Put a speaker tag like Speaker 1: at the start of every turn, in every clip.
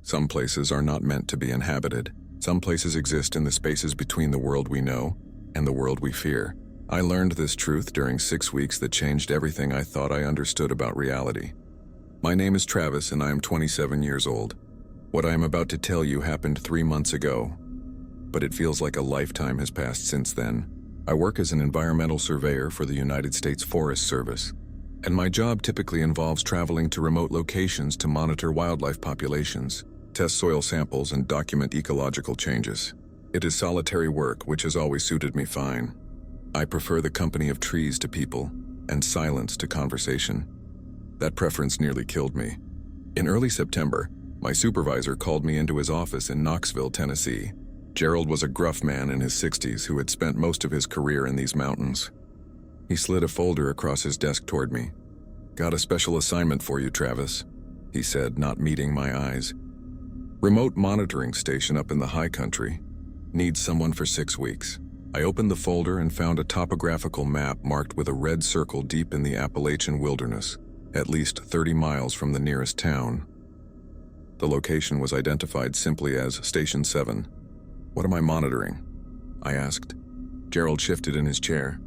Speaker 1: Some places are not meant to be inhabited. Some places exist in the spaces between the world we know and the world we fear. I learned this truth during 6 weeks that changed everything I thought I understood about reality. My name is Travis and I am 27 years old. What I am about to tell you happened 3 months ago, but it feels like a lifetime has passed since then. I work as an environmental surveyor for the United States Forest Service, and my job typically involves traveling to remote locations to monitor wildlife populations, test soil samples, and document ecological changes. It is solitary work, which has always suited me fine. I prefer the company of trees to people, and silence to conversation. That preference nearly killed me. In early September, my supervisor called me into his office in Knoxville, Tennessee. Gerald was a gruff man in his 60s who had spent most of his career in these mountains. He slid a folder across his desk toward me. "Got a special assignment for you, Travis," he said, not meeting my eyes. "Remote monitoring station up in the high country. Needs someone for 6 weeks." I opened the folder and found a topographical map marked with a red circle deep in the Appalachian wilderness, at least 30 miles from the nearest town. The location was identified simply as Station 7. "What am I monitoring?" I asked. Gerald shifted in his chair.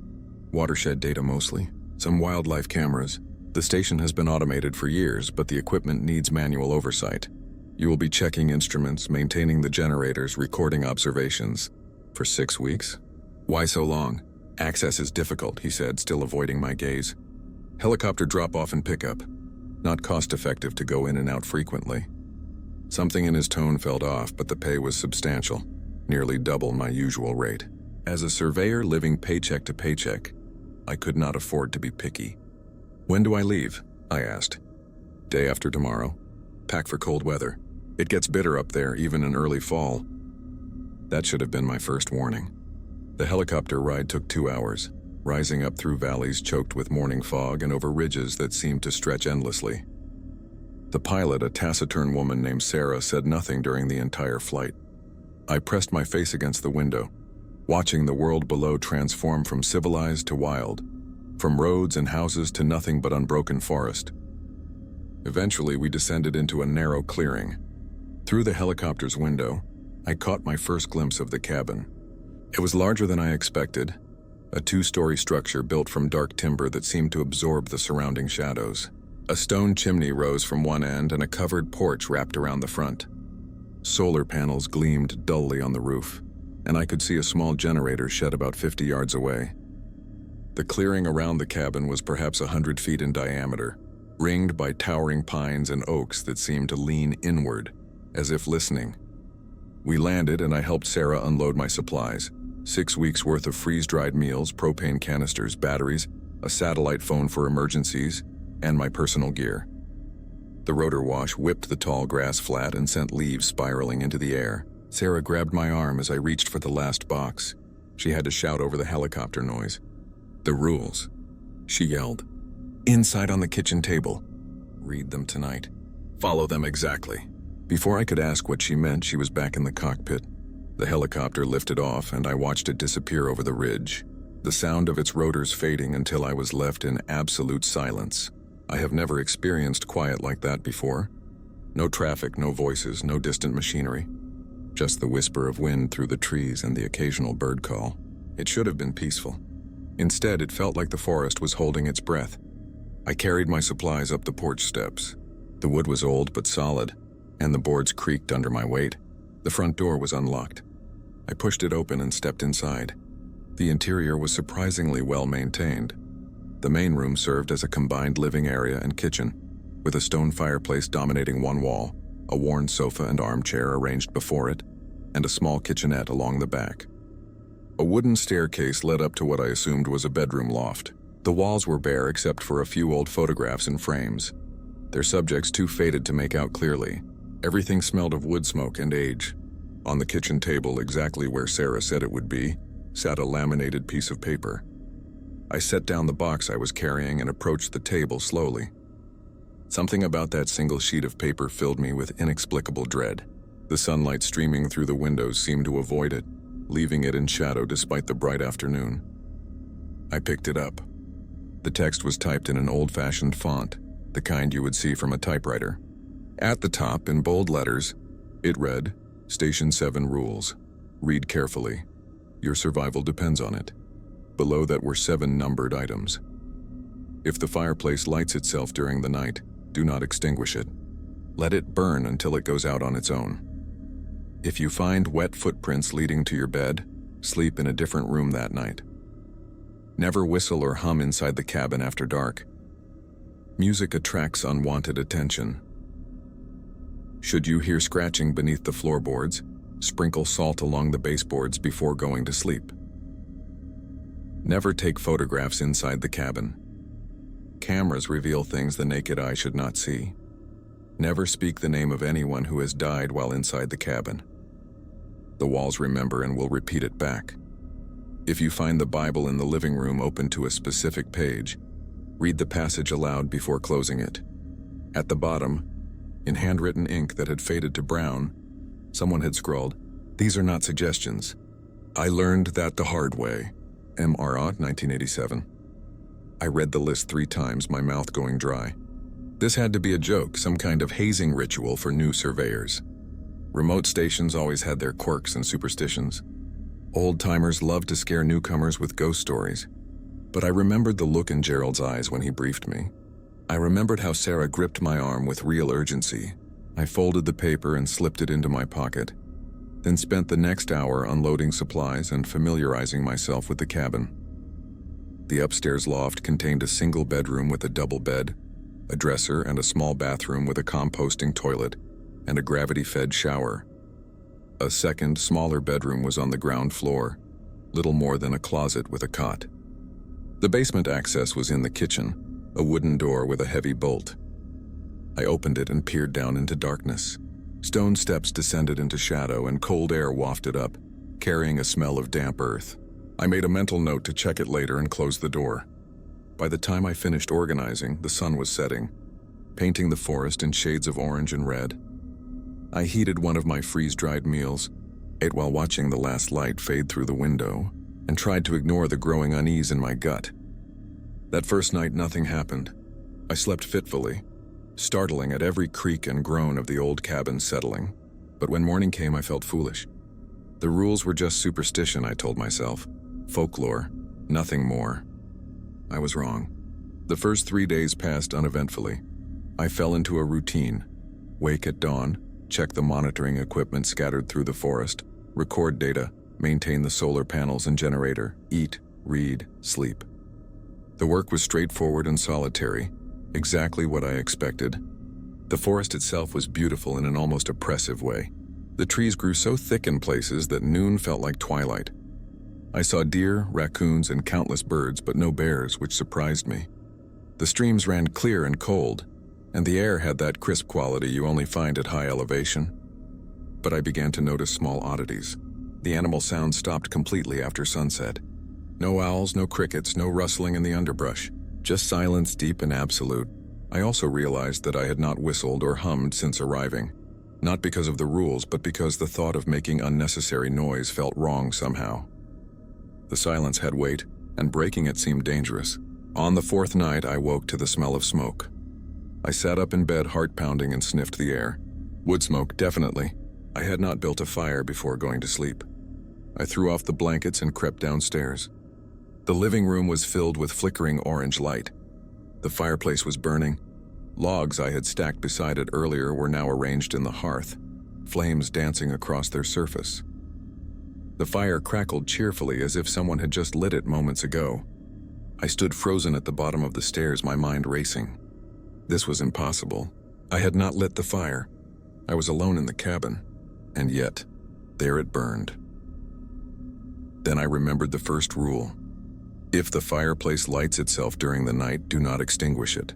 Speaker 1: "Watershed data mostly. Some wildlife cameras. The station has been automated for years, but the equipment needs manual oversight. You will be checking instruments, maintaining the generators, recording observations. For 6 weeks? Why so long?" "Access is difficult," he said, still avoiding my gaze. "Helicopter drop-off and pickup. Not cost-effective to go in and out frequently." Something in his tone felt off, but the pay was substantial, nearly double my usual rate. As a surveyor living paycheck to paycheck, I could not afford to be picky. "When do I leave?" I asked. "Day after tomorrow. Pack for cold weather. It gets bitter up there, even in early fall." That should have been my first warning. The helicopter ride took 2 hours, rising up through valleys choked with morning fog and over ridges that seemed to stretch endlessly. The pilot, a taciturn woman named Sarah, said nothing during the entire flight. I pressed my face against the window, watching the world below transform from civilized to wild, from roads and houses to nothing but unbroken forest. Eventually, we descended into a narrow clearing. Through the helicopter's window, I caught my first glimpse of the cabin. It was larger than I expected, a 2-story structure built from dark timber that seemed to absorb the surrounding shadows. A stone chimney rose from one end and a covered porch wrapped around the front. Solar panels gleamed dully on the roof, and I could see a small generator shed about 50 yards away. The clearing around the cabin was perhaps 100 feet in diameter, ringed by towering pines and oaks that seemed to lean inward, as if listening. We landed and I helped Sarah unload my supplies. 6 weeks worth of freeze-dried meals, propane canisters, batteries, a satellite phone for emergencies, and my personal gear. The rotor wash whipped the tall grass flat and sent leaves spiraling into the air. Sarah grabbed my arm as I reached for the last box. She had to shout over the helicopter noise. "The rules," she yelled. "Inside on the kitchen table. Read them tonight. Follow them exactly." Before I could ask what she meant, she was back in the cockpit. The helicopter lifted off and I watched it disappear over the ridge, the sound of its rotors fading until I was left in absolute silence. I have never experienced quiet like that before. No traffic, no voices, no distant machinery. Just the whisper of wind through the trees and the occasional bird call. It should have been peaceful. Instead, it felt like the forest was holding its breath. I carried my supplies up the porch steps. The wood was old but solid, and the boards creaked under my weight. The front door was unlocked. I pushed it open and stepped inside. The interior was surprisingly well maintained. The main room served as a combined living area and kitchen, with a stone fireplace dominating one wall, a worn sofa and armchair arranged before it, and a small kitchenette along the back. A wooden staircase led up to what I assumed was a bedroom loft. The walls were bare except for a few old photographs in frames, their subjects too faded to make out clearly. Everything smelled of wood smoke and age. On the kitchen table, exactly where Sarah said it would be, sat a laminated piece of paper. I set down the box I was carrying and approached the table slowly. Something about that single sheet of paper filled me with inexplicable dread. The sunlight streaming through the windows seemed to avoid it, leaving it in shadow despite the bright afternoon. I picked it up. The text was typed in an old-fashioned font, the kind you would see from a typewriter. At the top, in bold letters, It read, Station 7 rules. Read carefully. Your survival depends on it. Below that were 7 numbered items. If the fireplace lights itself during the night, do not extinguish it. Let it burn until it goes out on its own. If you find wet footprints leading to your bed, sleep in a different room that night. Never whistle or hum inside the cabin after dark. Music attracts unwanted attention. Should you hear scratching beneath the floorboards, sprinkle salt along the baseboards before going to sleep. Never take photographs inside the cabin. Cameras reveal things the naked eye should not see. Never speak the name of anyone who has died while inside the cabin. The walls remember and will repeat it back. If you find the Bible in the living room open to a specific page, read the passage aloud before closing it. At the bottom, in handwritten ink that had faded to brown, someone had scrawled, "These are not suggestions. I learned that the hard way." MRA 1987. I read the list 3 times, my mouth going dry. This had to be a joke, some kind of hazing ritual for new surveyors. Remote stations always had their quirks and superstitions. Old-timers loved to scare newcomers with ghost stories. But I remembered the look in Gerald's eyes when he briefed me. I remembered how Sarah gripped my arm with real urgency. I folded the paper and slipped it into my pocket, then spent the next hour unloading supplies and familiarizing myself with the cabin. The upstairs loft contained a single bedroom with a double bed, a dresser and a small bathroom with a composting toilet, and a gravity-fed shower. A second, smaller bedroom was on the ground floor, little more than a closet with a cot. The basement access was in the kitchen, a wooden door with a heavy bolt. I opened it and peered down into darkness. Stone steps descended into shadow and cold air wafted up, carrying a smell of damp earth. I made a mental note to check it later and closed the door. By the time I finished organizing, the sun was setting, painting the forest in shades of orange and red. I heated one of my freeze-dried meals, ate while watching the last light fade through the window, and tried to ignore the growing unease in my gut. That first night, nothing happened. I slept fitfully, startling at every creak and groan of the old cabin settling. But when morning came, I felt foolish. The rules were just superstition, I told myself. Folklore, nothing more. I was wrong. The first 3 days passed uneventfully. I fell into a routine. Wake at dawn, check the monitoring equipment scattered through the forest, record data, maintain the solar panels and generator, eat, read, sleep. The work was straightforward and solitary, exactly what I expected. The forest itself was beautiful in an almost oppressive way. The trees grew so thick in places that noon felt like twilight. I saw deer, raccoons, and countless birds, but no bears, which surprised me. The streams ran clear and cold, and the air had that crisp quality you only find at high elevation. But I began to notice small oddities. The animal sounds stopped completely after sunset. No owls, no crickets, no rustling in the underbrush. Just silence, deep and absolute. I also realized that I had not whistled or hummed since arriving. Not because of the rules, but because the thought of making unnecessary noise felt wrong somehow. The silence had weight, and breaking it seemed dangerous. On the 4th night, I woke to the smell of smoke. I sat up in bed, heart pounding, and sniffed the air. Wood smoke, definitely. I had not built a fire before going to sleep. I threw off the blankets and crept downstairs. The living room was filled with flickering orange light. The fireplace was burning. Logs I had stacked beside it earlier were now arranged in the hearth, flames dancing across their surface. The fire crackled cheerfully as if someone had just lit it moments ago. I stood frozen at the bottom of the stairs, my mind racing. This was impossible. I had not lit the fire. I was alone in the cabin, and yet, there it burned. Then I remembered the first rule. If the fireplace lights itself during the night, do not extinguish it.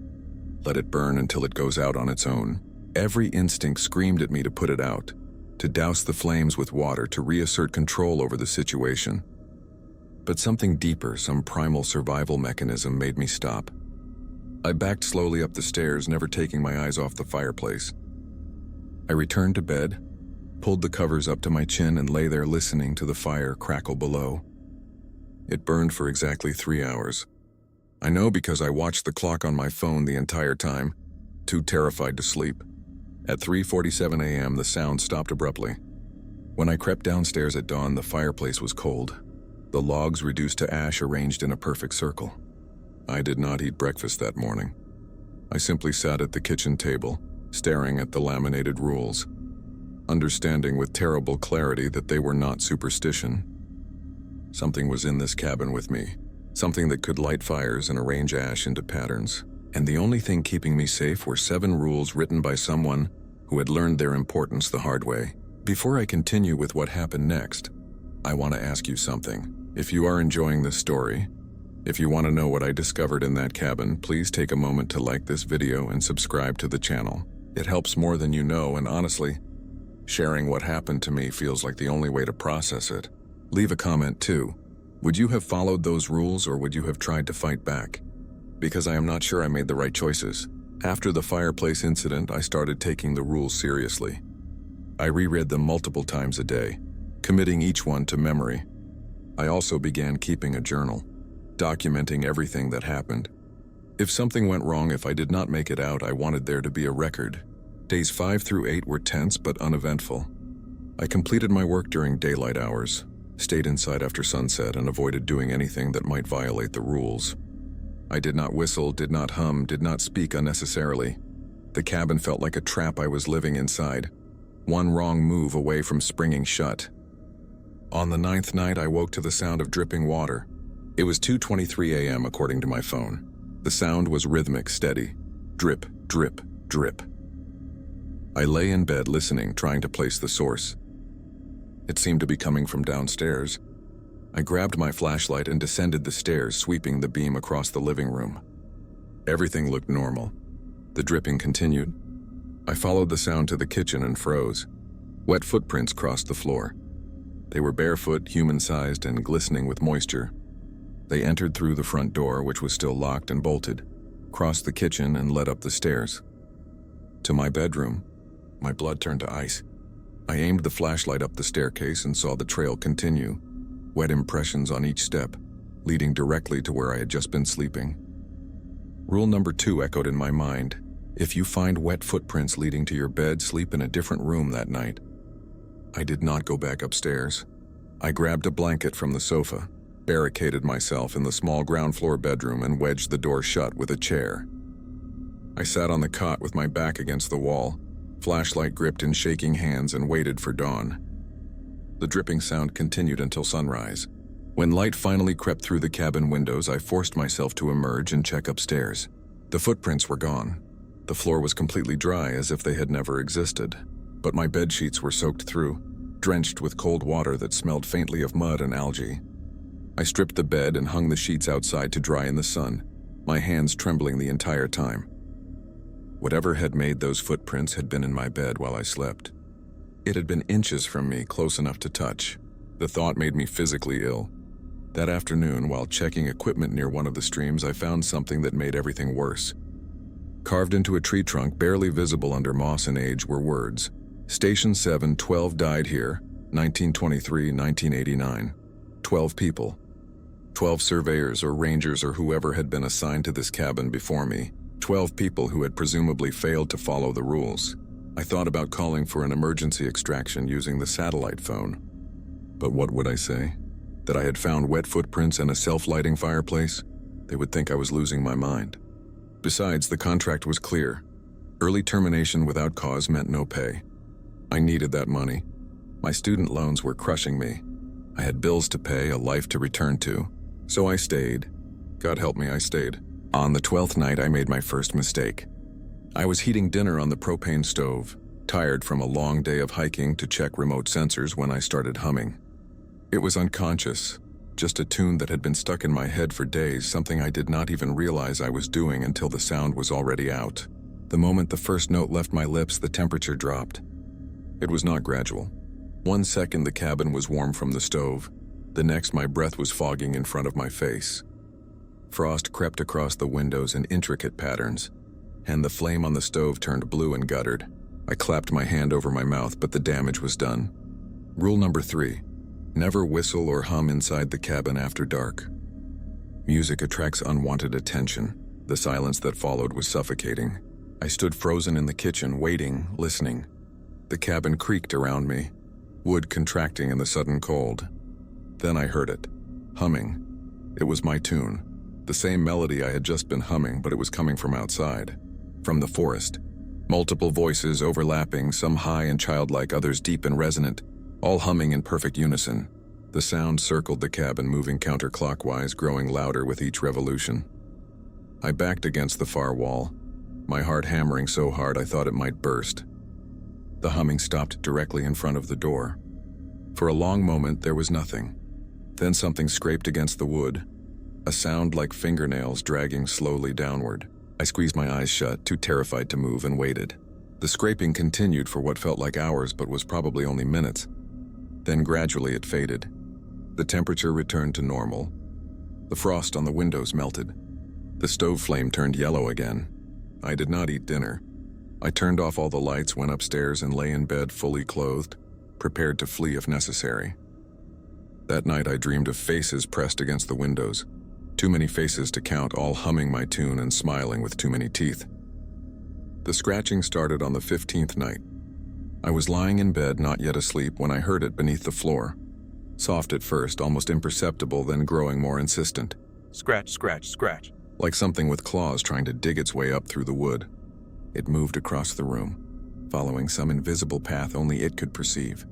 Speaker 1: Let it burn until it goes out on its own. Every instinct screamed at me to put it out, to douse the flames with water, to reassert control over the situation. But something deeper, some primal survival mechanism, made me stop. I backed slowly up the stairs, never taking my eyes off the fireplace. I returned to bed, pulled the covers up to my chin, and lay there listening to the fire crackle below. It burned for exactly 3 hours. I know because I watched the clock on my phone the entire time, too terrified to sleep. At 3:47 a.m., the sound stopped abruptly. When I crept downstairs at dawn, the fireplace was cold, the logs reduced to ash arranged in a perfect circle. I did not eat breakfast that morning. I simply sat at the kitchen table, staring at the laminated rules, understanding with terrible clarity that they were not superstition. Something was in this cabin with me, something that could light fires and arrange ash into patterns, and the only thing keeping me safe were 7 rules written by someone who had learned their importance the hard way. Before I continue with what happened next, I want to ask you something. If you are enjoying this story, if you want to know what I discovered in that cabin, please take a moment to like this video and subscribe to the channel. It helps more than you know, and honestly, sharing what happened to me feels like the only way to process it. Leave a comment too. Would you have followed those rules, or would you have tried to fight back? Because I am not sure I made the right choices. After the fireplace incident, I started taking the rules seriously. I reread them multiple times a day, committing each one to memory. I also began keeping a journal, documenting everything that happened. If something went wrong, if I did not make it out, I wanted there to be a record. Days 5 through 8 were tense but uneventful. I completed my work during daylight hours, stayed inside after sunset, and avoided doing anything that might violate the rules. I did not whistle, did not hum, did not speak unnecessarily. The cabin felt like a trap I was living inside, one wrong move away from springing shut. On the 9th night, I woke to the sound of dripping water. It was 2:23 a.m. according to my phone. The sound was rhythmic, steady. Drip, drip, drip. I lay in bed listening, trying to place the source. It seemed to be coming from downstairs. I grabbed my flashlight and descended the stairs, sweeping the beam across the living room. Everything looked normal. The dripping continued. I followed the sound to the kitchen and froze. Wet footprints crossed the floor. They were barefoot, human-sized, and glistening with moisture. They entered through the front door, which was still locked and bolted, crossed the kitchen, and led up the stairs. To my bedroom, my blood turned to ice. I aimed the flashlight up the staircase and saw the trail continue, wet impressions on each step, leading directly to where I had just been sleeping. Rule number 2 echoed in my mind. If you find wet footprints leading to your bed, sleep in a different room that night. I did not go back upstairs. I grabbed a blanket from the sofa, barricaded myself in the small ground floor bedroom, and wedged the door shut with a chair. I sat on the cot with my back against the wall, flashlight gripped in shaking hands, and waited for dawn. The dripping sound continued until sunrise. When light finally crept through the cabin windows, I forced myself to emerge and check upstairs. The footprints were gone. The floor was completely dry, as if they had never existed. But my bed sheets were soaked through, drenched with cold water that smelled faintly of mud and algae. I stripped the bed and hung the sheets outside to dry in the sun, my hands trembling the entire time. Whatever had made those footprints had been in my bed while I slept. It had been inches from me, close enough to touch. The thought made me physically ill. That afternoon, while checking equipment near one of the streams, I found something that made everything worse. Carved into a tree trunk, barely visible under moss and age, were words: Station 7, 12 died here, 1923-1989. 12 people. 12 surveyors or rangers or whoever had been assigned to this cabin before me. 12 people who had presumably failed to follow the rules. I thought about calling for an emergency extraction using the satellite phone. But what would I say? That I had found wet footprints and a self-lighting fireplace? They would think I was losing my mind. Besides, the contract was clear. Early termination without cause meant no pay. I needed that money. My student loans were crushing me. I had bills to pay, a life to return to. So I stayed. God help me, I stayed. On the 12th night, I made my first mistake. I was heating dinner on the propane stove, tired from a long day of hiking to check remote sensors, when I started humming. It was unconscious, just a tune that had been stuck in my head for days, something I did not even realize I was doing until the sound was already out. The moment the first note left my lips, the temperature dropped. It was not gradual. 1 second the cabin was warm from the stove. The next, my breath was fogging in front of my face. Frost crept across the windows in intricate patterns, and the flame on the stove turned blue and guttered. I clapped my hand over my mouth, but the damage was done. Rule number 3. Never whistle or hum inside the cabin after dark. Music attracts unwanted attention. The silence that followed was suffocating. I stood frozen in the kitchen, waiting, listening. The cabin creaked around me, wood contracting in the sudden cold. Then I heard it, humming. It was my tune, the same melody I had just been humming, but it was coming from outside, from the forest. Multiple voices overlapping, some high and childlike, others deep and resonant, all humming in perfect unison. The sound circled the cabin, moving counterclockwise, growing louder with each revolution. I backed against the far wall, my heart hammering so hard I thought it might burst. The humming stopped directly in front of the door. For a long moment there was nothing. Then something scraped against the wood, a sound like fingernails dragging slowly downward. I squeezed my eyes shut, too terrified to move, and waited. The scraping continued for what felt like hours but was probably only minutes. Then gradually it faded. The temperature returned to normal. The frost on the windows melted. The stove flame turned yellow again. I did not eat dinner. I turned off all the lights, went upstairs, and lay in bed fully clothed, prepared to flee if necessary. That night I dreamed of faces pressed against the windows. Too many faces to count, all humming my tune and smiling with too many teeth. The scratching started on the 15th night. I was lying in bed, not yet asleep, when I heard it beneath the floor. Soft at first, almost imperceptible, then growing more insistent.
Speaker 2: Scratch, scratch, scratch.
Speaker 1: Like something with claws trying to dig its way up through the wood. It moved across the room, following some invisible path only it could perceive.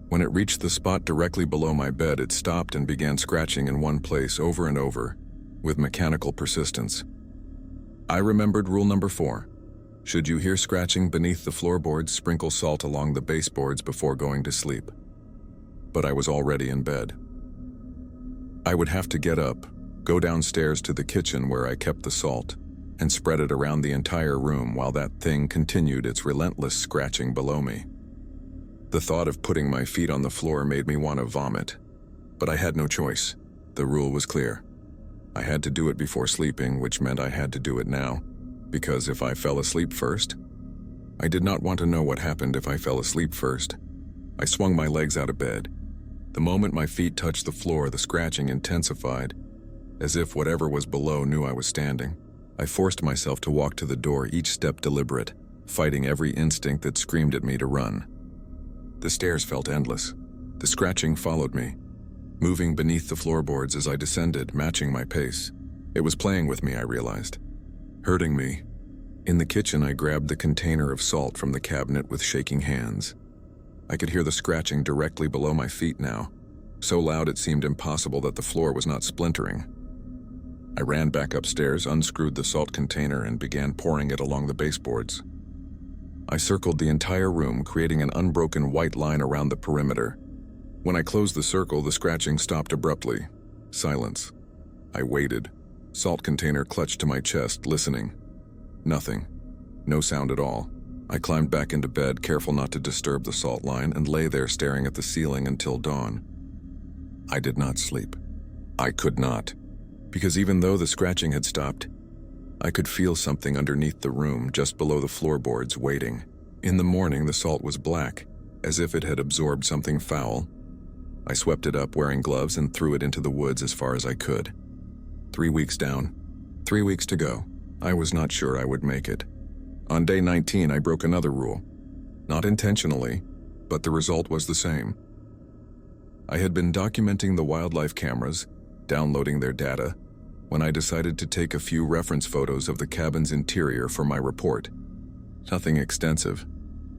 Speaker 1: When it reached the spot directly below my bed, it stopped and began scratching in one place over and over, with mechanical persistence. I remembered rule number 4. Should you hear scratching beneath the floorboards, sprinkle salt along the baseboards before going to sleep. But I was already in bed. I would have to get up, go downstairs to the kitchen where I kept the salt, and spread it around the entire room while that thing continued its relentless scratching below me. The thought of putting my feet on the floor made me want to vomit, but I had no choice. The rule was clear. I had to do it before sleeping, which meant I had to do it now, because if I fell asleep first, I did not want to know what happened if I fell asleep first. I swung my legs out of bed. The moment my feet touched the floor, the scratching intensified, as if whatever was below knew I was standing. I forced myself to walk to the door, each step deliberate, fighting every instinct that screamed at me to run. The stairs felt endless. The scratching followed me, moving beneath the floorboards as I descended, matching my pace. It was playing with me, I realized, hurting me. In the kitchen, I grabbed the container of salt from the cabinet with shaking hands. I could hear the scratching directly below my feet now, so loud it seemed impossible that the floor was not splintering. I ran back upstairs, unscrewed the salt container, and began pouring it along the baseboards. I circled the entire room, creating an unbroken white line around the perimeter. When I closed the circle, the scratching stopped abruptly. Silence. I waited, salt container clutched to my chest, listening. Nothing. No sound at all. I climbed back into bed, careful not to disturb the salt line, and lay there staring at the ceiling until dawn. I did not sleep. I could not. Because even though the scratching had stopped, I could feel something underneath the room, just below the floorboards, waiting. In the morning, the salt was black, as if it had absorbed something foul. I swept it up wearing gloves and threw it into the woods as far as I could. 3 weeks down, 3 weeks to go. I was not sure I would make it. On day 19, I broke another rule. Not intentionally, but the result was the same. I had been documenting the wildlife cameras, downloading their data, when I decided to take a few reference photos of the cabin's interior for my report. Nothing extensive,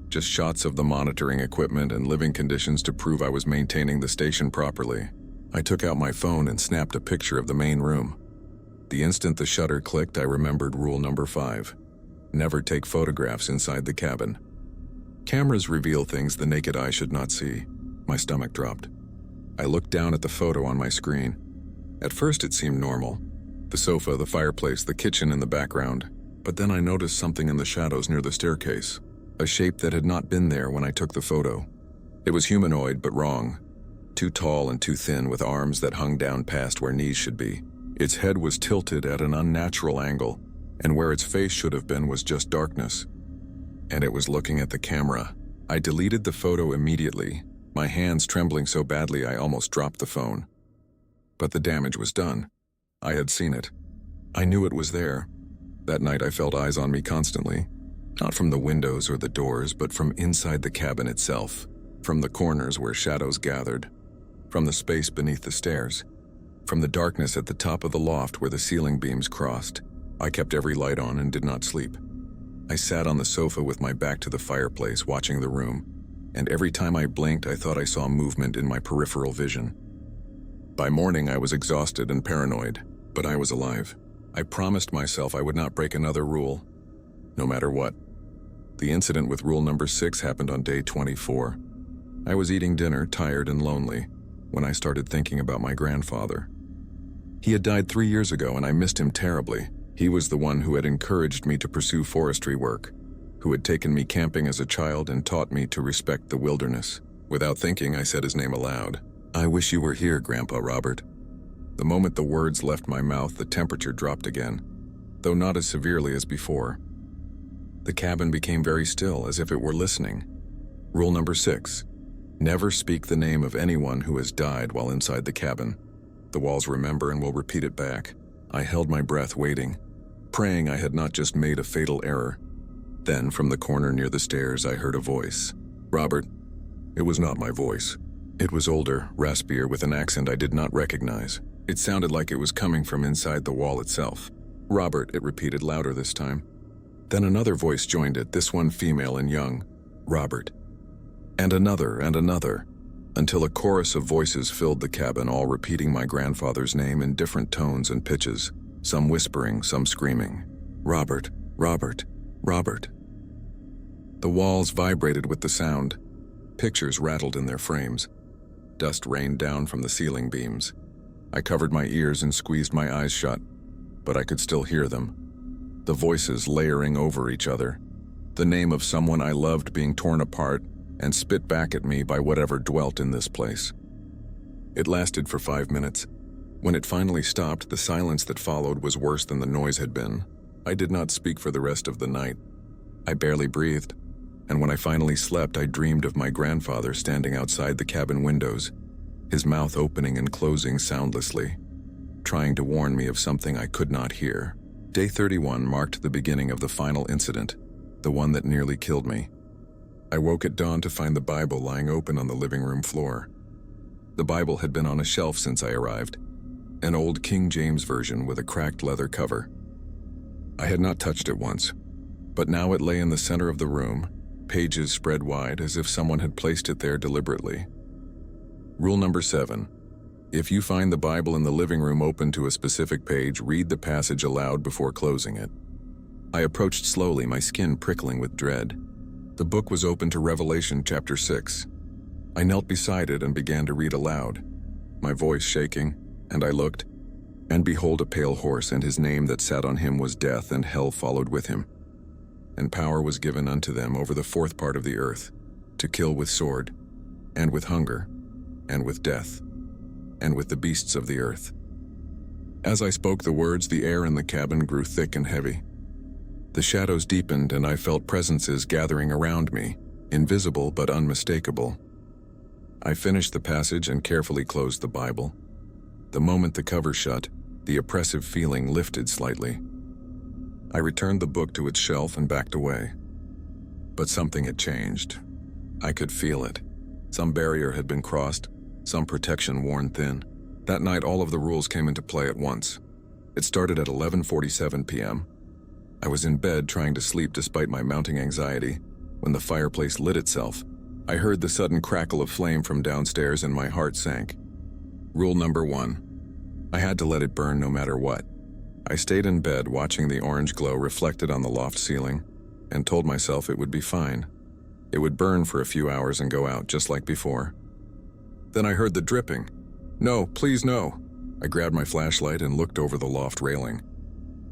Speaker 1: just shots of the monitoring equipment and living conditions to prove I was maintaining the station properly. I took out my phone and snapped a picture of the main room. The instant the shutter clicked, I remembered rule number 5. Never take photographs inside the cabin. Cameras reveal things the naked eye should not see. My stomach dropped. I looked down at the photo on my screen. At first it seemed normal. The sofa, the fireplace, the kitchen in the background. But then I noticed something in the shadows near the staircase. A shape that had not been there when I took the photo. It was humanoid, but wrong. Too tall and too thin, with arms that hung down past where knees should be. Its head was tilted at an unnatural angle, and where its face should have been was just darkness. And it was looking at the camera. I deleted the photo immediately, my hands trembling so badly I almost dropped the phone. But the damage was done. I had seen it. I knew it was there. That night I felt eyes on me constantly, Not from the windows or the doors, but from inside the cabin itself, from the corners where shadows gathered, from the space beneath the stairs, from the darkness at the top of the loft where the ceiling beams crossed. I kept every light on and did not sleep. I sat on the sofa with my back to the fireplace, watching the room, and every time I blinked, I thought I saw movement in my peripheral vision. By morning, I was exhausted and paranoid, but I was alive. I promised myself I would not break another rule, no matter what. The incident with rule number 6 happened on day 24. I was eating dinner, tired and lonely, when I started thinking about my grandfather. He had died 3 years ago, and I missed him terribly. He was the one who had encouraged me to pursue forestry work, who had taken me camping as a child and taught me to respect the wilderness. Without thinking, I said his name aloud. "I wish you were here, Grandpa Robert." The moment the words left my mouth, the temperature dropped again, though not as severely as before. The cabin became very still, as if it were listening. Rule number 6. Never speak the name of anyone who has died while inside the cabin. The walls remember and will repeat it back. I held my breath, waiting, praying I had not just made a fatal error. Then, from the corner near the stairs, I heard a voice. "Robert." It was not my voice. It was older, raspier, with an accent I did not recognize. It sounded like it was coming from inside the wall itself. "Robert," it repeated, louder this time. Then another voice joined it, this one female and young. "Robert." And another, until a chorus of voices filled the cabin, all repeating my grandfather's name in different tones and pitches, some whispering, some screaming. "Robert, Robert, Robert." The walls vibrated with the sound. Pictures rattled in their frames. Dust rained down from the ceiling beams. I covered my ears and squeezed my eyes shut, but I could still hear them. The voices layering over each other. The name of someone I loved being torn apart and spit back at me by whatever dwelt in this place. It lasted for 5 minutes. When it finally stopped, the silence that followed was worse than the noise had been. I did not speak for the rest of the night. I barely breathed, and when I finally slept, I dreamed of my grandfather standing outside the cabin windows, his mouth opening and closing soundlessly, trying to warn me of something I could not hear. Day 31 marked the beginning of the final incident, the one that nearly killed me. I woke at dawn to find the Bible lying open on the living room floor. The Bible had been on a shelf since I arrived, an old King James version with a cracked leather cover. I had not touched it once, but now it lay in the center of the room, pages spread wide as if someone had placed it there deliberately. Rule number 7. If you find the Bible in the living room open to a specific page, read the passage aloud before closing it. I approached slowly, my skin prickling with dread. The book was open to Revelation chapter 6. I knelt beside it and began to read aloud, my voice shaking, and I looked, and behold, a pale horse, and his name that sat on him was Death, and hell followed with him. And power was given unto them over the fourth part of the earth, to kill with sword, and with hunger, and with death, and with the beasts of the earth. As I spoke the words, the air in the cabin grew thick and heavy. The shadows deepened, and I felt presences gathering around me, invisible but unmistakable. I finished the passage and carefully closed the Bible. The moment the cover shut, the oppressive feeling lifted slightly. I returned the book to its shelf and backed away. But something had changed. I could feel it. Some barrier had been crossed, some protection worn thin. That night, all of the rules came into play at once. It started at 11:47 p.m. I was in bed trying to sleep despite my mounting anxiety when the fireplace lit itself. I heard the sudden crackle of flame from downstairs and my heart sank. Rule number 1. I had to let it burn no matter what. I stayed in bed watching the orange glow reflected on the loft ceiling and told myself it would be fine. It would burn for a few hours and go out just like before. Then I heard the dripping. "No, please no." I grabbed my flashlight and looked over the loft railing.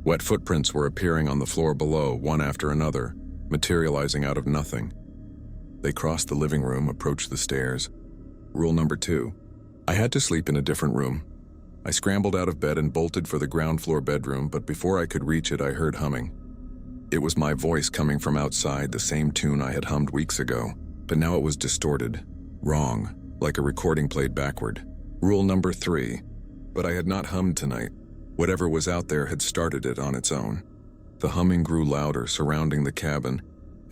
Speaker 1: Wet footprints were appearing on the floor below, one after another, materializing out of nothing. They crossed the living room, approached the stairs. Rule number 2. I had to sleep in a different room. I scrambled out of bed and bolted for the ground floor bedroom, but before I could reach it, I heard humming. It was my voice coming from outside, the same tune I had hummed weeks ago, but now it was distorted, wrong, like a recording played backward. Rule number 3. But I had not hummed tonight. Whatever was out there had started it on its own. The humming grew louder, surrounding the cabin,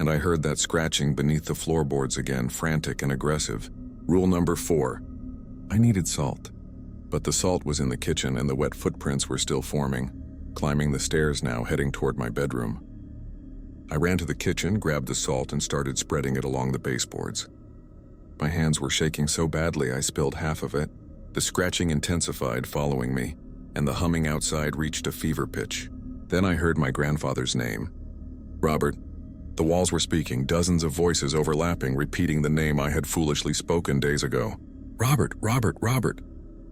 Speaker 1: and I heard that scratching beneath the floorboards again, frantic and aggressive. Rule number 4. I needed salt. But the salt was in the kitchen and the wet footprints were still forming, climbing the stairs now, heading toward my bedroom. I ran to the kitchen, grabbed the salt, and started spreading it along the baseboards. My hands were shaking so badly I spilled half of it. The scratching intensified, following me, and the humming outside reached a fever pitch. Then I heard my grandfather's name. Robert. The walls were speaking, dozens of voices overlapping, repeating the name I had foolishly spoken days ago. Robert, Robert, Robert.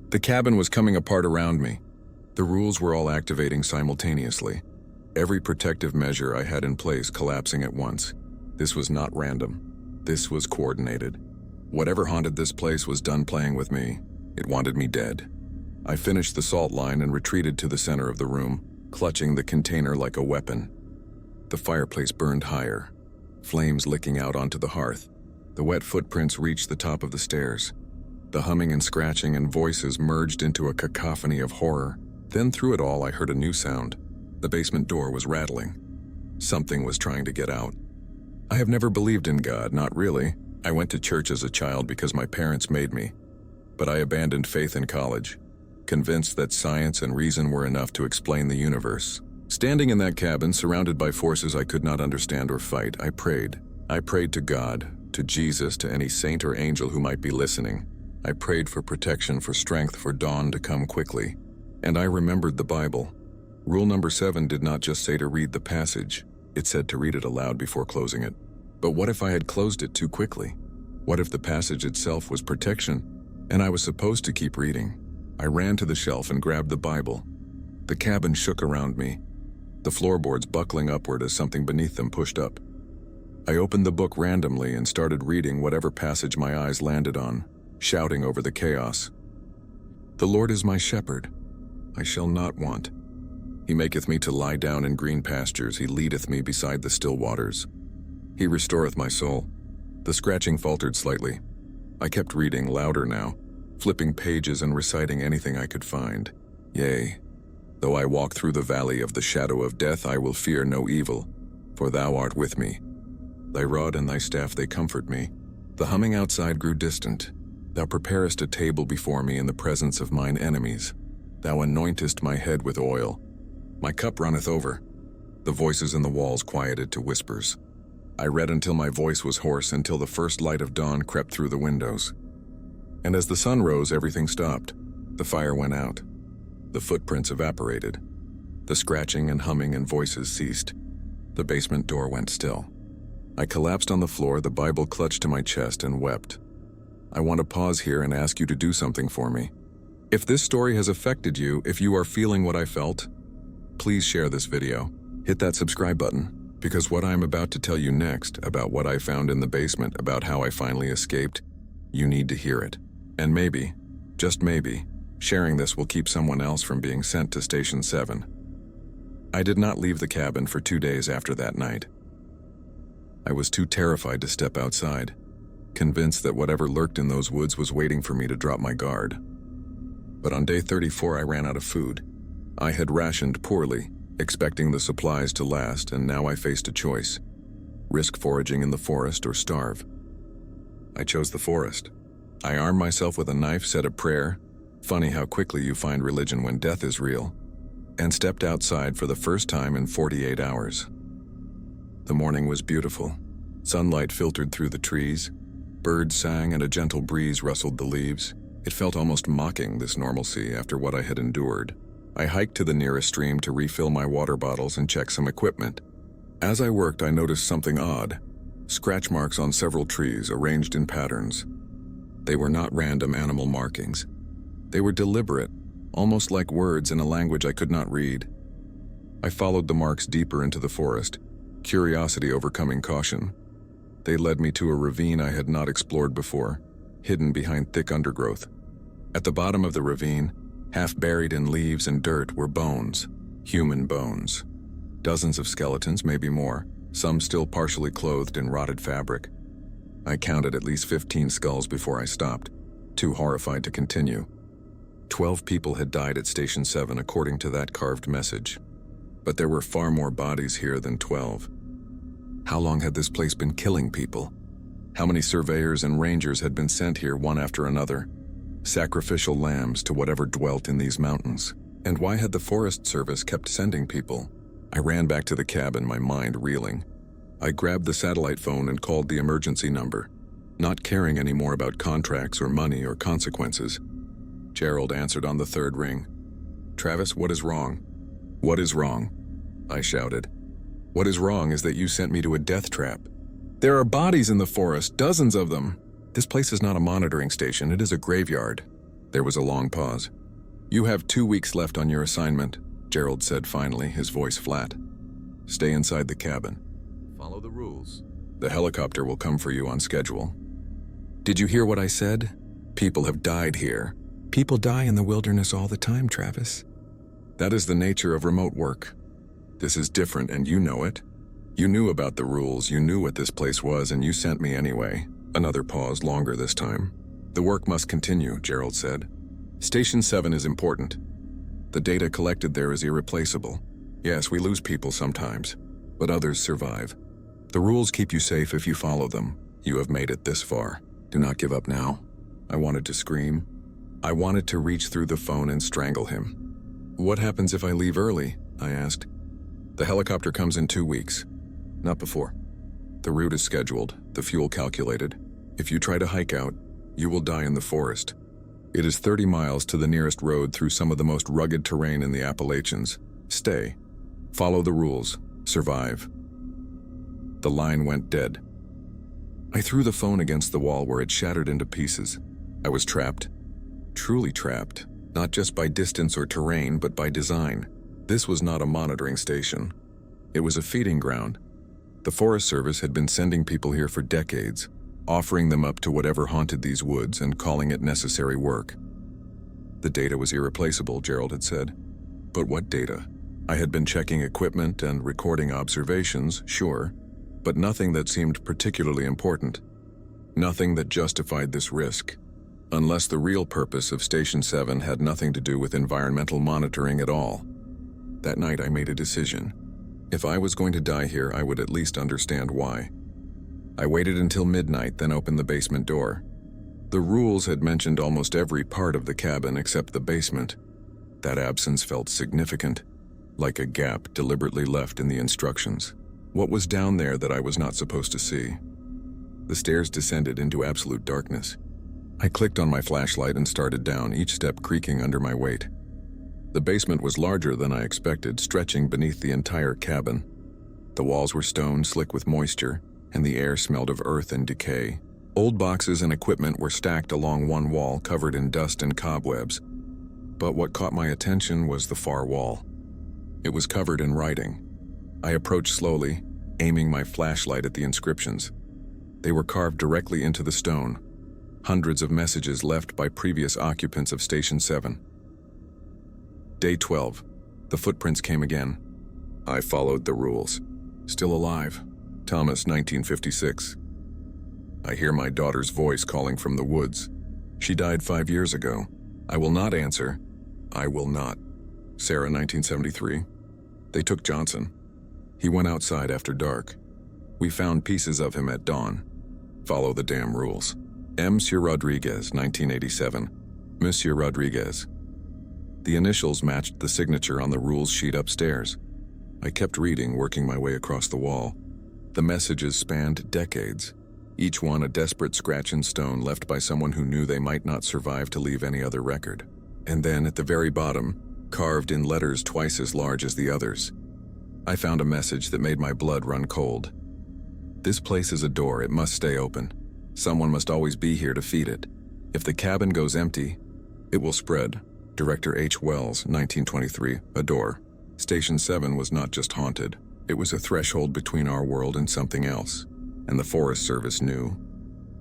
Speaker 1: The cabin was coming apart around me. The rules were all activating simultaneously. Every protective measure I had in place collapsing at once. This was not random. This was coordinated. Whatever haunted this place was done playing with me. It wanted me dead. I finished the salt line and retreated to the center of the room, clutching the container like a weapon. The fireplace burned higher, flames licking out onto the hearth. The wet footprints reached the top of the stairs. The humming and scratching and voices merged into a cacophony of horror. Then through it all I heard a new sound. The basement door was rattling. Something was trying to get out. I have never believed in God, not really. I went to church as a child because my parents made me. But I abandoned faith in college, convinced that science and reason were enough to explain the universe. Standing in that cabin, surrounded by forces I could not understand or fight, I prayed. I prayed to God, to Jesus, to any saint or angel who might be listening. I prayed for protection, for strength, for dawn to come quickly. And I remembered the Bible. Rule number 7 did not just say to read the passage. It said to read it aloud before closing it. But what if I had closed it too quickly? What if the passage itself was protection, and I was supposed to keep reading? I ran to the shelf and grabbed the Bible. The cabin shook around me, the floorboards buckling upward as something beneath them pushed up. I opened the book randomly and started reading whatever passage my eyes landed on, shouting over the chaos. The Lord is my shepherd, I shall not want. He maketh me to lie down in green pastures, he leadeth me beside the still waters. He restoreth my soul. The scratching faltered slightly. I kept reading, louder now, flipping pages and reciting anything I could find. Yea, though I walk through the valley of the shadow of death, I will fear no evil, for thou art with me. Thy rod and thy staff, they comfort me. The humming outside grew distant. Thou preparest a table before me in the presence of mine enemies. Thou anointest my head with oil. My cup runneth over. The voices in the walls quieted to whispers. I read until my voice was hoarse, until the first light of dawn crept through the windows. And as the sun rose, everything stopped. The fire went out. The footprints evaporated. The scratching and humming and voices ceased. The basement door went still. I collapsed on the floor, the Bible clutched to my chest, and wept. I want to pause here and ask you to do something for me. If this story has affected you, if you are feeling what I felt, please share this video. Hit that subscribe button, because what I'm about to tell you next, about what I found in the basement, about how I finally escaped, you need to hear it. And maybe, just maybe, sharing this will keep someone else from being sent to Station 7. I did not leave the cabin for 2 days after that night. I was too terrified to step outside, convinced that whatever lurked in those woods was waiting for me to drop my guard. But on day 34 I ran out of food. I had rationed poorly, expecting the supplies to last, and now I faced a choice. Risk foraging in the forest or starve. I chose the forest. I armed myself with a knife, said a prayer, funny how quickly you find religion when death is real, and stepped outside for the first time in 48 hours. The morning was beautiful. Sunlight filtered through the trees, birds sang and a gentle breeze rustled the leaves. It felt almost mocking, this normalcy, after what I had endured. I hiked to the nearest stream to refill my water bottles and check some equipment. As I worked, I noticed something odd. Scratch marks on several trees, arranged in patterns. They were not random animal markings. They were deliberate, almost like words in a language I could not read. I followed the marks deeper into the forest, curiosity overcoming caution. They led me to a ravine I had not explored before, hidden behind thick undergrowth. At the bottom of the ravine, half buried in leaves and dirt, were bones, human bones. Dozens of skeletons, maybe more, some still partially clothed in rotted fabric. I counted at least 15 skulls before I stopped, too horrified to continue. 12 people had died at Station 7 according to that carved message. But there were far more bodies here than 12. How long had this place been killing people? How many surveyors and rangers had been sent here one after another? Sacrificial lambs to whatever dwelt in these mountains. And why had the Forest Service kept sending people? I ran back to the cabin, my mind reeling. I grabbed the satellite phone and called the emergency number, not caring anymore about contracts or money or consequences. Gerald answered on the third ring. "Travis, what is wrong?" "What is wrong?" I shouted. "What is wrong is that you sent me to a death trap. There are bodies in the forest, dozens of them. This place is not a monitoring station, it is a graveyard." There was a long pause. "You have 2 weeks left on your assignment," Gerald said finally, his voice flat. "Stay inside the cabin. Follow the rules. The helicopter will come for you on schedule." "Did you hear what I said? People have died here. People die in the wilderness all the time, Travis. That is the nature of remote work. This is different and you know it. You knew about the rules, you knew what this place was, and you sent me anyway." Another pause, longer this time. "The work must continue," Gerald said. "Station 7 is important. The data collected there is irreplaceable. Yes, we lose people sometimes, but others survive. The rules keep you safe if you follow them. You have made it this far. Do not give up now." I wanted to scream. I wanted to reach through the phone and strangle him. "What happens if I leave early?" I asked. "The helicopter comes in 2 weeks. Not before. The route is scheduled, the fuel calculated. If you try to hike out, you will die in the forest. It is 30 miles to the nearest road through some of the most rugged terrain in the Appalachians. Stay. Follow the rules. Survive." The line went dead. I threw the phone against the wall where it shattered into pieces. I was trapped. Truly trapped. Not just by distance or terrain, but by design. This was not a monitoring station. It was a feeding ground. The Forest Service had been sending people here for decades, offering them up to whatever haunted these woods and calling it necessary work. The data was irreplaceable, Gerald had said. But what data? I had been checking equipment and recording observations, sure, but nothing that seemed particularly important. Nothing that justified this risk. Unless the real purpose of Station 7 had nothing to do with environmental monitoring at all. That night I made a decision. If I was going to die here, I would at least understand why. I waited until midnight, then opened the basement door. The rules had mentioned almost every part of the cabin except the basement. That absence felt significant, like a gap deliberately left in the instructions. What was down there that I was not supposed to see? The stairs descended into absolute darkness. I clicked on my flashlight and started down, each step creaking under my weight. The basement was larger than I expected, stretching beneath the entire cabin. The walls were stone, slick with moisture, and the air smelled of earth and decay. Old boxes and equipment were stacked along one wall, covered in dust and cobwebs. But what caught my attention was the far wall. It was covered in writing. I approached slowly, aiming my flashlight at the inscriptions. They were carved directly into the stone. Hundreds of messages left by previous occupants of Station 7. Day 12. The footprints came again. I followed the rules. Still alive. Thomas, 1956. I hear my daughter's voice calling from the woods. She died 5 years ago. I will not answer. I will not. Sarah, 1973. They took Johnson. He went outside after dark. We found pieces of him at dawn. Follow the damn rules. Monsieur Rodriguez, 1987. Monsieur Rodriguez. The initials matched the signature on the rules sheet upstairs. I kept reading, working my way across the wall. The messages spanned decades, each one a desperate scratch in stone left by someone who knew they might not survive to leave any other record. And then, at the very bottom, carved in letters twice as large as the others, I found a message that made my blood run cold. This place is a door, it must stay open. Someone must always be here to feed it. If the cabin goes empty, it will spread. Director H. Wells, 1923, a door. Station 7 was not just haunted. It was a threshold between our world and something else. And the Forest Service knew.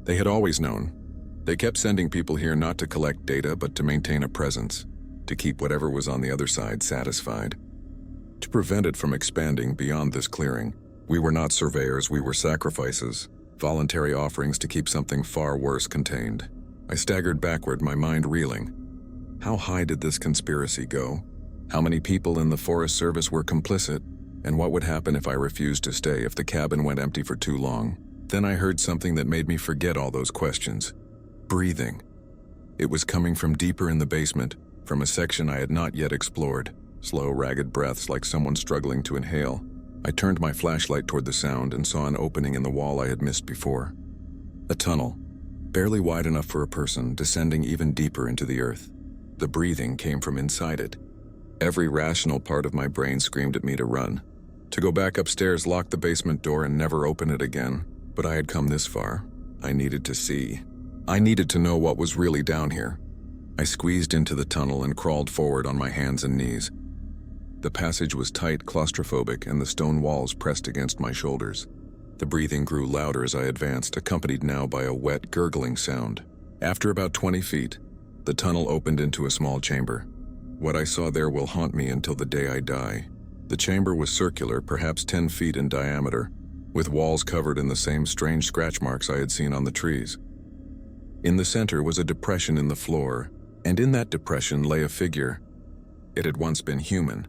Speaker 1: They had always known. They kept sending people here not to collect data, but to maintain a presence, to keep whatever was on the other side satisfied. To prevent it from expanding beyond this clearing. We were not surveyors, we were sacrifices. Voluntary offerings to keep something far worse contained. I staggered backward, my mind reeling. How high did this conspiracy go? How many people in the Forest Service were complicit? And what would happen if I refused to stay, if the cabin went empty for too long? Then I heard something that made me forget all those questions. Breathing. It was coming from deeper in the basement, from a section I had not yet explored. Slow, ragged breaths like someone struggling to inhale. I turned my flashlight toward the sound and saw an opening in the wall I had missed before. A tunnel, barely wide enough for a person, descending even deeper into the earth. The breathing came from inside it. Every rational part of my brain screamed at me to run, to go back upstairs, lock the basement door, and never open it again. But I had come this far. I needed to see. I needed to know what was really down here. I squeezed into the tunnel and crawled forward on my hands and knees. The passage was tight, claustrophobic, and the stone walls pressed against my shoulders. The breathing grew louder as I advanced, accompanied now by a wet, gurgling sound. After about 20 feet, the tunnel opened into a small chamber. What I saw there will haunt me until the day I die. The chamber was circular, perhaps 10 feet in diameter, with walls covered in the same strange scratch marks I had seen on the trees. In the center was a depression in the floor, and in that depression lay a figure. It had once been human.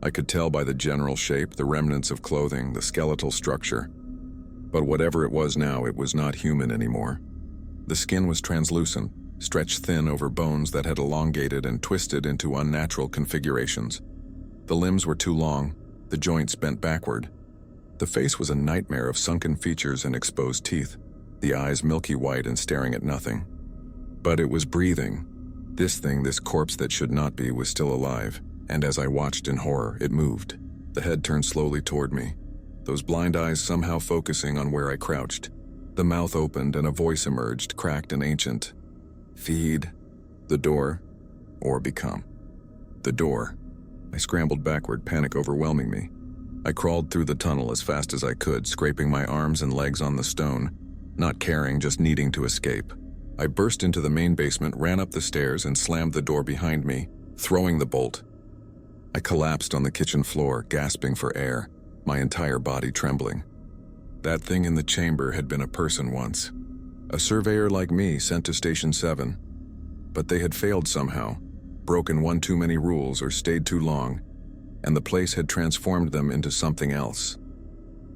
Speaker 1: I could tell by the general shape, the remnants of clothing, the skeletal structure. But whatever it was now, it was not human anymore. The skin was translucent, stretched thin over bones that had elongated and twisted into unnatural configurations. The limbs were too long, the joints bent backward. The face was a nightmare of sunken features and exposed teeth, the eyes milky white and staring at nothing. But it was breathing. This thing, this corpse that should not be, was still alive, and as I watched in horror, it moved. The head turned slowly toward me, those blind eyes somehow focusing on where I crouched. The mouth opened and a voice emerged, cracked and ancient. Feed. The door. Or become. The door. I scrambled backward, panic overwhelming me. I crawled through the tunnel as fast as I could, scraping my arms and legs on the stone, not caring, just needing to escape. I burst into the main basement, ran up the stairs, and slammed the door behind me, throwing the bolt. I collapsed on the kitchen floor, gasping for air, my entire body trembling. That thing in the chamber had been a person once. A surveyor like me sent to Station 7. But they had failed somehow, broken one too many rules or stayed too long, and the place had transformed them into something else.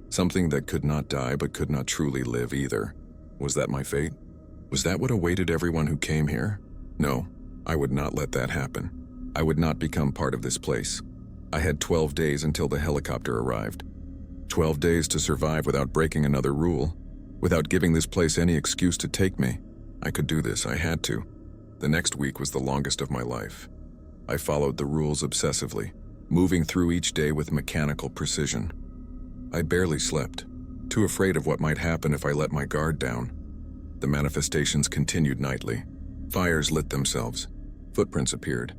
Speaker 1: Something that could not die but could not truly live either. Was that my fate? Was that what awaited everyone who came here? No, I would not let that happen. I would not become part of this place. I had 12 days until the helicopter arrived. 12 days to survive without breaking another rule, without giving this place any excuse to take me. I could do this, I had to. The next week was the longest of my life. I followed the rules obsessively, moving through each day with mechanical precision. I barely slept, too afraid of what might happen if I let my guard down. The manifestations continued nightly. Fires lit themselves. Footprints appeared.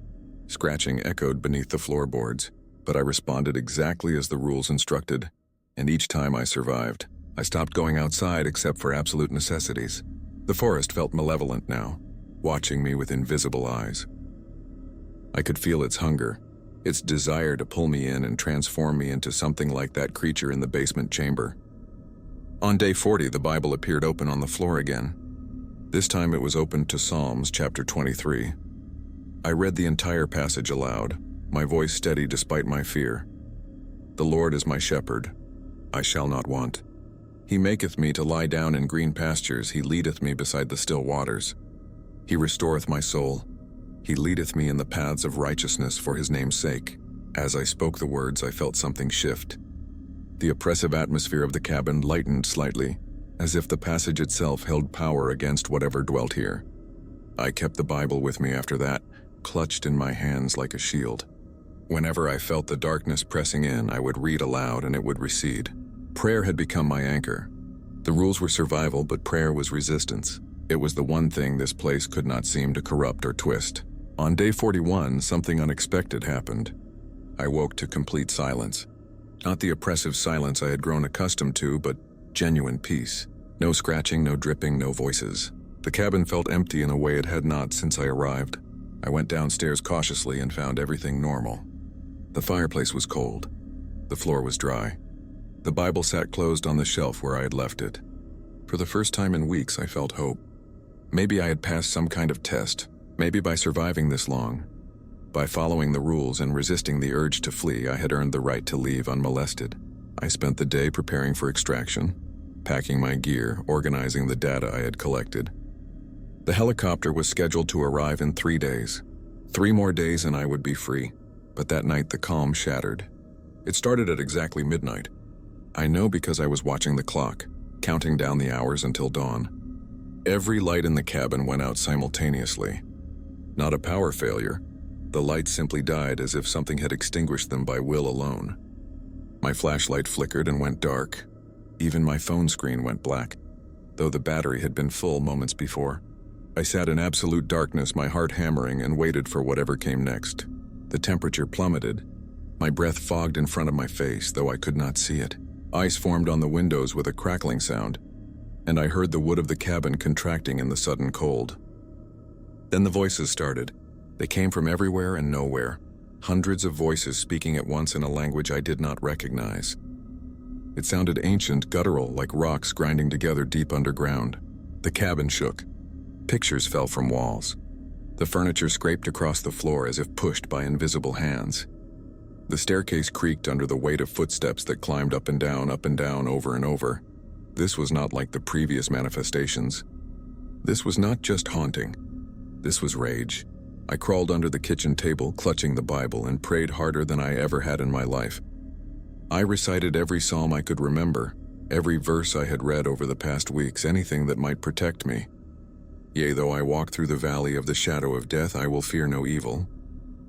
Speaker 1: Scratching echoed beneath the floorboards, but I responded exactly as the rules instructed, and each time I survived. I stopped going outside except for absolute necessities. The forest felt malevolent now, watching me with invisible eyes. I could feel its hunger, its desire to pull me in and transform me into something like that creature in the basement chamber. On day 40, the Bible appeared open on the floor again. This time it was opened to Psalms chapter 23. I read the entire passage aloud, my voice steady despite my fear. The Lord is my shepherd, I shall not want. He maketh me to lie down in green pastures, he leadeth me beside the still waters. He restoreth my soul. He leadeth me in the paths of righteousness for his name's sake. As I spoke the words, I felt something shift. The oppressive atmosphere of the cabin lightened slightly, as if the passage itself held power against whatever dwelt here. I kept the Bible with me after that, clutched in my hands like a shield. Whenever I felt the darkness pressing in, I would read aloud and it would recede. Prayer had become my anchor. The rules were survival, but prayer was resistance. It was the one thing this place could not seem to corrupt or twist. On day 41, something unexpected happened. I woke to complete silence. Not the oppressive silence I had grown accustomed to, but genuine peace. No scratching, no dripping, no voices. The cabin felt empty in a way it had not since I arrived. I went downstairs cautiously and found everything normal. The fireplace was cold. The floor was dry. The Bible sat closed on the shelf where I had left it. For the first time in weeks, I felt hope. Maybe I had passed some kind of test, maybe by surviving this long. By following the rules and resisting the urge to flee, I had earned the right to leave unmolested. I spent the day preparing for extraction, packing my gear, organizing the data I had collected. The helicopter was scheduled to arrive in 3 days. 3 more days and I would be free. But that night the calm shattered. It started at exactly midnight. I know because I was watching the clock, counting down the hours until dawn. Every light in the cabin went out simultaneously. Not a power failure. The lights simply died as if something had extinguished them by will alone. My flashlight flickered and went dark. Even my phone screen went black, though the battery had been full moments before. I sat in absolute darkness, my heart hammering, and waited for whatever came next. The temperature plummeted. My breath fogged in front of my face, though I could not see it. Ice formed on the windows with a crackling sound, and I heard the wood of the cabin contracting in the sudden cold. Then the voices started. They came from everywhere and nowhere. Hundreds of voices speaking at once in a language I did not recognize. It sounded ancient, guttural, like rocks grinding together deep underground. The cabin shook. Pictures fell from walls. The furniture scraped across the floor as if pushed by invisible hands. The staircase creaked under the weight of footsteps that climbed up and down, over and over. This was not like the previous manifestations. This was not just haunting. This was rage. I crawled under the kitchen table, clutching the Bible, and prayed harder than I ever had in my life. I recited every psalm I could remember, every verse I had read over the past weeks, anything that might protect me. Yea, though I walk through the valley of the shadow of death, I will fear no evil.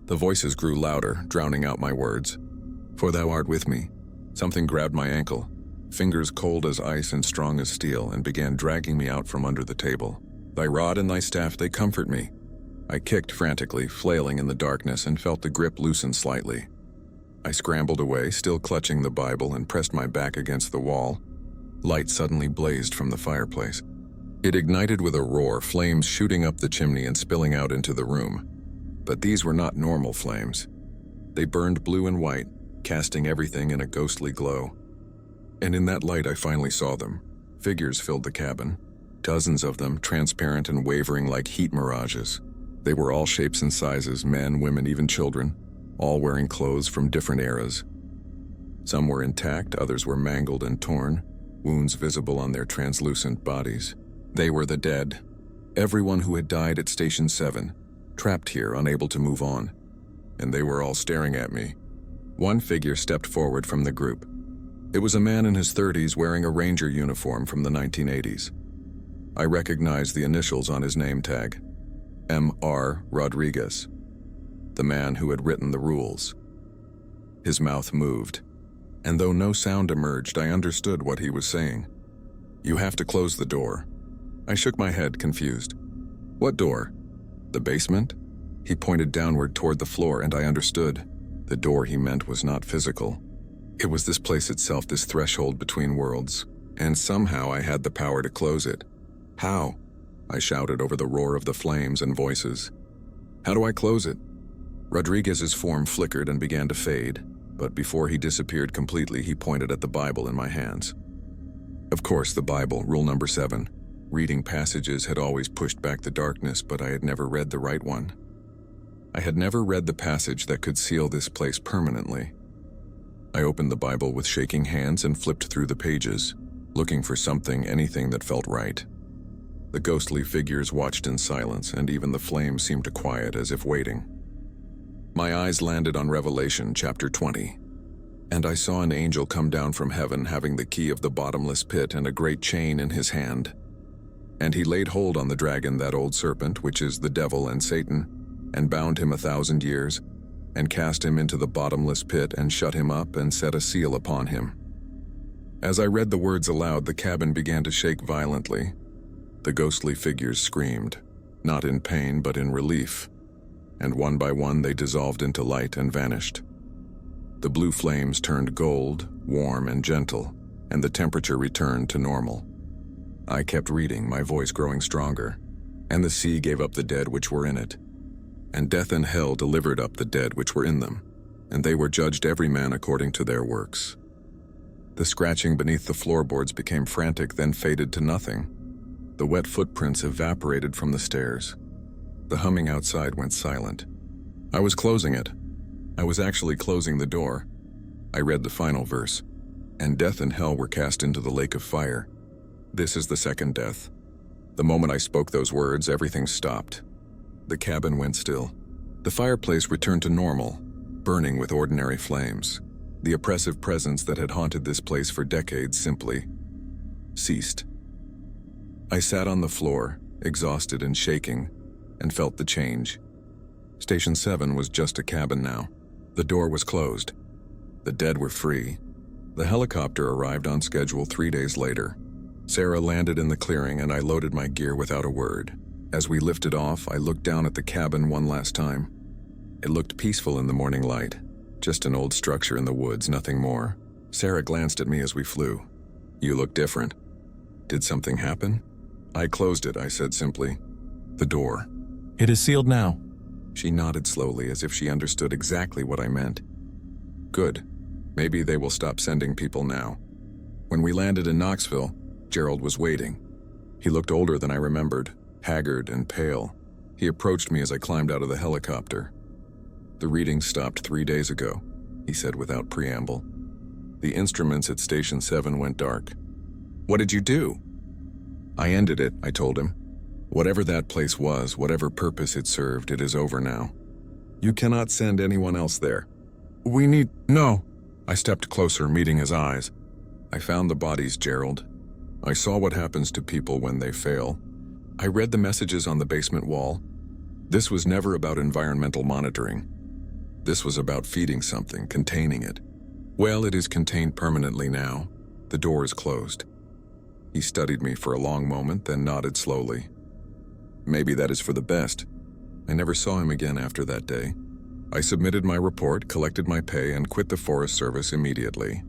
Speaker 1: The voices grew louder, drowning out my words. For thou art with me. Something grabbed my ankle, fingers cold as ice and strong as steel, and began dragging me out from under the table. Thy rod and thy staff, they comfort me. I kicked frantically, flailing in the darkness, and felt the grip loosen slightly. I scrambled away, still clutching the Bible, and pressed my back against the wall. Light suddenly blazed from the fireplace. It ignited with a roar, flames shooting up the chimney and spilling out into the room. But these were not normal flames. They burned blue and white, casting everything in a ghostly glow. And in that light I finally saw them. Figures filled the cabin. Dozens of them, transparent and wavering like heat mirages. They were all shapes and sizes, men, women, even children, all wearing clothes from different eras. Some were intact, others were mangled and torn, wounds visible on their translucent bodies. They were the dead. Everyone who had died at Station 7, trapped here, unable to move on. And they were all staring at me. One figure stepped forward from the group. It was a man in his 30s wearing a ranger uniform from the 1980s. I recognized the initials on his name tag. M.R. Rodriguez, the man who had written the rules. His mouth moved, and though no sound emerged, I understood what he was saying. You have to close the door. I shook my head, confused. What door? The basement? He pointed downward toward the floor, and I understood. The door he meant was not physical. It was this place itself, this threshold between worlds, and somehow I had the power to close it. How? I shouted over the roar of the flames and voices. How do I close it? Rodriguez's form flickered and began to fade, but before he disappeared completely, he pointed at the Bible in my hands. Of course, the Bible, rule number 7. Reading passages had always pushed back the darkness, but I had never read the right one. I had never read the passage that could seal this place permanently. I opened the Bible with shaking hands and flipped through the pages, looking for something, anything that felt right. The ghostly figures watched in silence, and even the flames seemed to quiet as if waiting. My eyes landed on Revelation chapter 20, and I saw an angel come down from heaven having the key of the bottomless pit and a great chain in his hand. And he laid hold on the dragon, that old serpent, which is the devil and Satan, and bound him 1,000 years, and cast him into the bottomless pit and shut him up and set a seal upon him. As I read the words aloud, the cabin began to shake violently. The ghostly figures screamed, not in pain but in relief, and one by one they dissolved into light and vanished. The blue flames turned gold, warm and gentle, and the temperature returned to normal. I kept reading, my voice growing stronger. And the sea gave up the dead which were in it, and death and hell delivered up the dead which were in them, and they were judged every man according to their works. The scratching beneath the floorboards became frantic, then faded to nothing. The wet footprints evaporated from the stairs. The humming outside went silent. I was closing it. I was actually closing the door. I read the final verse. And death and hell were cast into the lake of fire. This is the second death. The moment I spoke those words, everything stopped. The cabin went still. The fireplace returned to normal, burning with ordinary flames. The oppressive presence that had haunted this place for decades simply ceased. I sat on the floor, exhausted and shaking, and felt the change. Station 7 was just a cabin now. The door was closed. The dead were free. The helicopter arrived on schedule 3 days later. Sarah landed in the clearing and I loaded my gear without a word. As we lifted off, I looked down at the cabin one last time. It looked peaceful in the morning light. Just an old structure in the woods, nothing more. Sarah glanced at me as we flew. "You look different. Did something happen?" "I closed it," I said simply. "The door."
Speaker 2: It is sealed now.
Speaker 1: She nodded slowly as if she understood exactly what I meant. "Good. Maybe they will stop sending people now." When we landed in Knoxville, Gerald was waiting. He looked older than I remembered, haggard and pale. He approached me as I climbed out of the helicopter. "The reading stopped 3 days ago," he said without preamble. "The instruments at Station 7 went dark." "What did you do?" "I ended it," I told him. "Whatever that place was, whatever purpose it served, it is over now. You cannot send anyone else there." "No." I stepped closer, meeting his eyes. "I found the bodies, Gerald. I saw what happens to people when they fail. I read the messages on the basement wall. This was never about environmental monitoring. This was about feeding something, containing it. Well, it is contained permanently now. The door is closed." He studied me for a long moment, then nodded slowly. "Maybe that is for the best." I never saw him again after that day. I submitted my report, collected my pay, and quit the Forest Service immediately.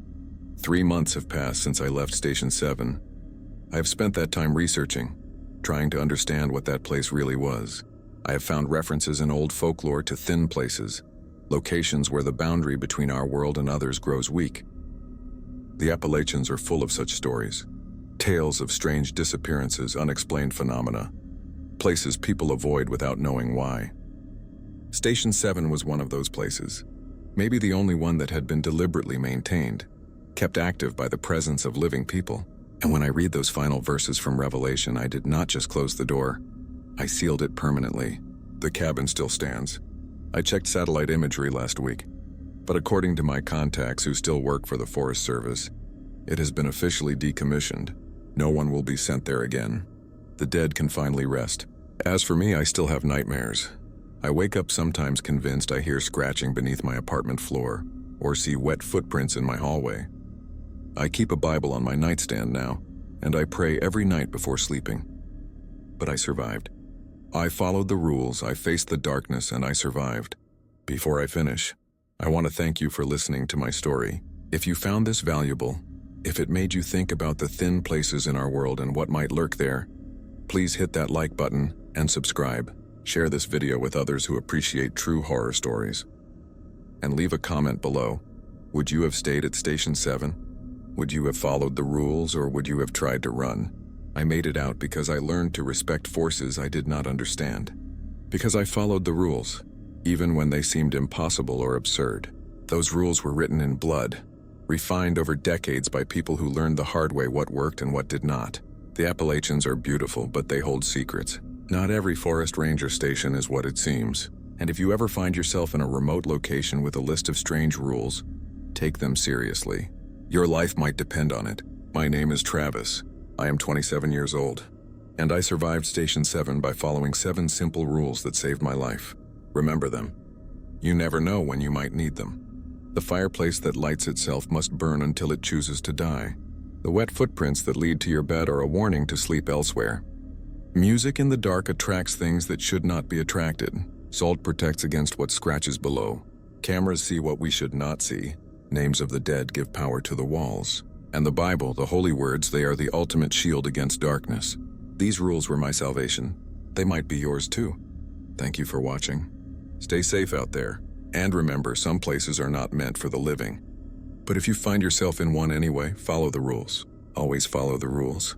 Speaker 1: 3 months have passed since I left Station 7. I have spent that time researching, trying to understand what that place really was. I have found references in old folklore to thin places, locations where the boundary between our world and others grows weak. The Appalachians are full of such stories. Tales of strange disappearances, unexplained phenomena, places people avoid without knowing why. Station 7 was one of those places, maybe the only one that had been deliberately maintained, kept active by the presence of living people. And when I read those final verses from Revelation, I did not just close the door. I sealed it permanently. The cabin still stands. I checked satellite imagery last week, but according to my contacts who still work for the Forest Service, it has been officially decommissioned. No one will be sent there again. The dead can finally rest. As for me, I still have nightmares. I wake up sometimes convinced I hear scratching beneath my apartment floor or see wet footprints in my hallway. I keep a Bible on my nightstand now, and I pray every night before sleeping. But I survived. I followed the rules, I faced the darkness, and I survived. Before I finish, I want to thank you for listening to my story. If you found this valuable, if it made you think about the thin places in our world and what might lurk there, please hit that like button and subscribe. Share this video with others who appreciate true horror stories. And leave a comment below. Would you have stayed at Station 7? Would you have followed the rules, or would you have tried to run? I made it out because I learned to respect forces I did not understand. Because I followed the rules, even when they seemed impossible or absurd. Those rules were written in blood, refined over decades by people who learned the hard way what worked and what did not. The Appalachians are beautiful, but they hold secrets. Not every forest ranger station is what it seems. And if you ever find yourself in a remote location with a list of strange rules, take them seriously. Your life might depend on it. My name is Travis. I am 27 years old, and I survived Station 7 by following 7 simple rules that saved my life. Remember them. You never know when you might need them. The fireplace that lights itself must burn until it chooses to die. The wet footprints that lead to your bed are a warning to sleep elsewhere. Music in the dark attracts things that should not be attracted. Salt protects against what scratches below. Cameras see what we should not see. Names of the dead give power to the walls. And the Bible, the holy words, they are the ultimate shield against darkness. These rules were my salvation. They might be yours too. Thank you for watching. Stay safe out there. And remember, some places are not meant for the living. But if you find yourself in one anyway, follow the rules. Always follow the rules.